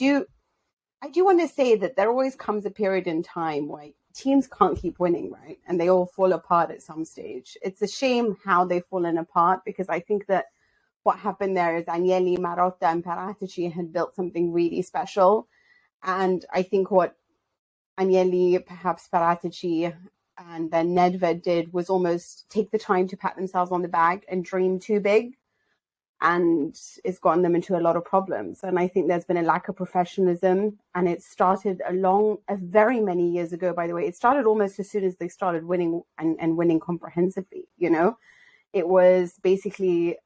I do want to say that there always comes a period in time where teams can't keep winning, right? And they all fall apart at some stage. It's a shame how they've fallen apart, because I think that what happened there is Agnelli, Marotta, and Paratici had built something really special. And I think what Agnelli, perhaps Paratici, and then Nedved did was almost take the time to pat themselves on the back and dream too big. And it's gotten them into a lot of problems. And I think there's been a lack of professionalism. And it started very many years ago, by the way. It started almost as soon as they started winning and winning comprehensively, you know. It was basically,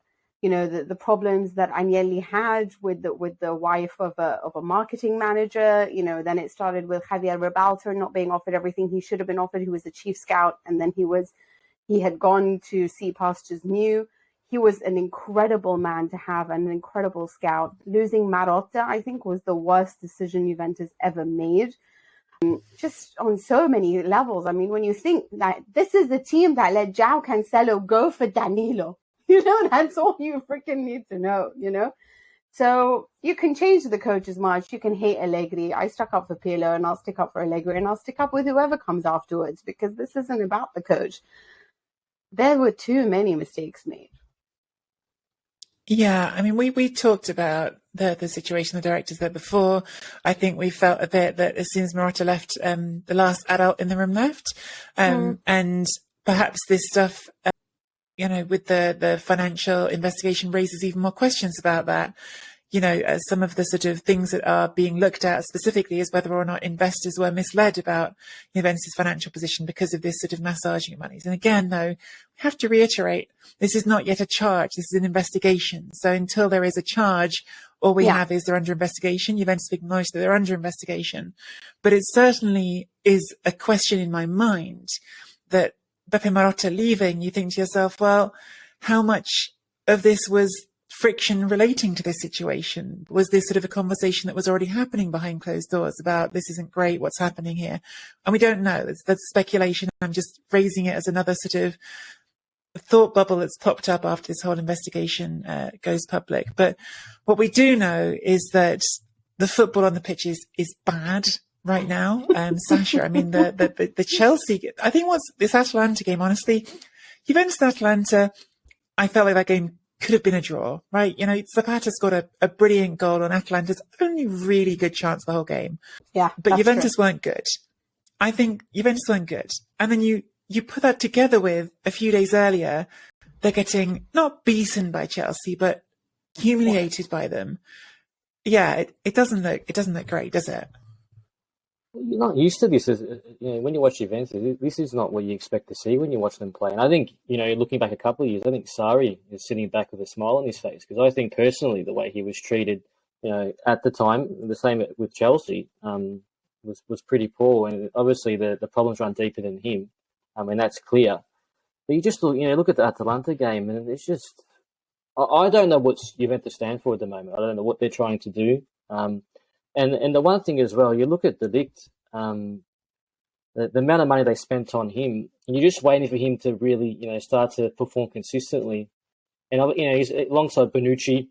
you know, the problems that Agnelli had with the wife of a marketing manager. You know, then it started with Javier Ribalta not being offered everything he should have been offered. He was the chief scout, and then he had gone to see pastures new. He was an incredible man to have, an incredible scout. Losing Marotta, I think, was the worst decision Juventus ever made, just on so many levels. I mean, when you think that this is the team that let João Cancelo go for Danilo, you know, that's all you freaking need to know, you know? So you can change the coach as much. You can hate Allegri. I stuck up for Pirlo, and I'll stick up for Allegri, and I'll stick up with whoever comes afterwards, because this isn't about the coach. There were too many mistakes made. Yeah, I mean, we talked about the situation, the directors there before. I think we felt a bit that as soon as Marotta left, the last adult in the room left. And perhaps this stuff, you know, with the financial investigation raises even more questions about that. You know, some of the sort of things that are being looked at specifically is whether or not investors were misled about Juventus' financial position because of this sort of massaging of monies. And again, though, we have to reiterate, this is not yet a charge. This is an investigation. So until there is a charge, all we have is they're under investigation. Juventus have acknowledged that they're under investigation. But it certainly is a question in my mind that Beppe Marotta leaving, you think to yourself, well, how much of this was friction relating to this situation? Was this sort of a conversation that was already happening behind closed doors about this isn't great, what's happening here? And we don't know. That's speculation. I'm just raising it as another sort of thought bubble that's popped up after this whole investigation goes public. But what we do know is that the football on the pitch is bad right now. Sacha, I mean, the Chelsea, I think what's this Atalanta game, honestly, Juventus and Atalanta, I felt like that game could have been a draw, right? You know, Zapata scored a brilliant goal on Atalanta's only really good chance the whole game. Yeah. But Juventus weren't good. I think Juventus weren't good. And then you put that together with a few days earlier, they're getting not beaten by Chelsea, but humiliated by them. Yeah, it doesn't look great, does it? You're not used to this. You know, when you watch Juventus, this is not what you expect to see when you watch them play. And I think, you know, looking back a couple of years, I think Sarri is sitting back with a smile on his face, because I think personally the way he was treated, you know, at the time, the same with Chelsea, was pretty poor. And obviously the problems run deeper than him, and that's clear. But you just look at the Atalanta game, and it's just, I don't know what Juventus stand for at the moment. I don't know what they're trying to do. And the one thing as well, you look at the Ligt, the amount of money they spent on him, and you're just waiting for him to really, you know, start to perform consistently. And, you know, he's alongside Bonucci,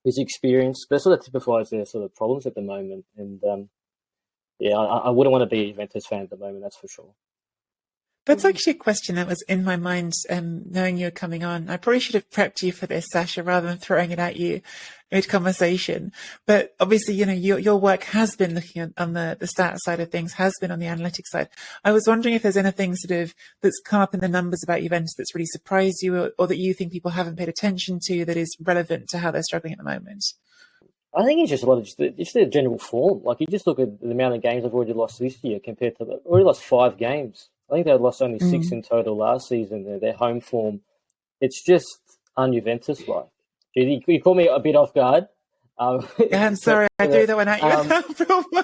his experience, but sort of typifies their sort of problems at the moment. And, I wouldn't want to be a Juventus fan at the moment, that's for sure. That's actually a question that was in my mind, knowing you were coming on. I probably should have prepped you for this, Sacha, rather than throwing it at you mid-conversation. But obviously, you know, your work has been looking on the stats side of things, has been on the analytics side. I was wondering if there's anything sort of that's come up in the numbers about Juventus that's really surprised you, or that you think people haven't paid attention to, that is relevant to how they're struggling at the moment. I think it's just a lot of just their general form. Like, you just look at the amount of games they've already lost this year compared to already lost 5 games. I think they had lost only 6 in total last season. Their home form, it's just un-Juventus-like. You caught me a bit off guard. Yeah, I'm sorry, I threw that one at you.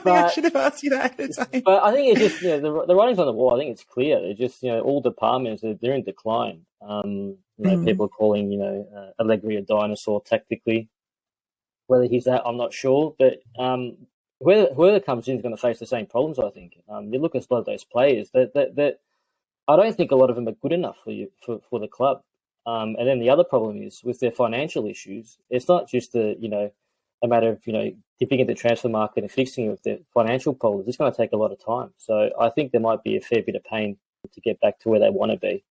I should have asked you that at the time. But I think it's just, you know, the writing's on the wall. I think it's clear. They're just, you know, all departments, they're in decline. You know, people are calling, you know, Allegri a dinosaur tactically. Whether he's that, I'm not sure. But whoever comes in is going to face the same problems, I think. You look at a lot of those players, that I don't think a lot of them are good enough for the club. And then the other problem is with their financial issues. It's not just a matter of, you know, dipping into the transfer market and fixing it with the financial problems, it's going to take a lot of time. So I think there might be a fair bit of pain to get back to where they want to be.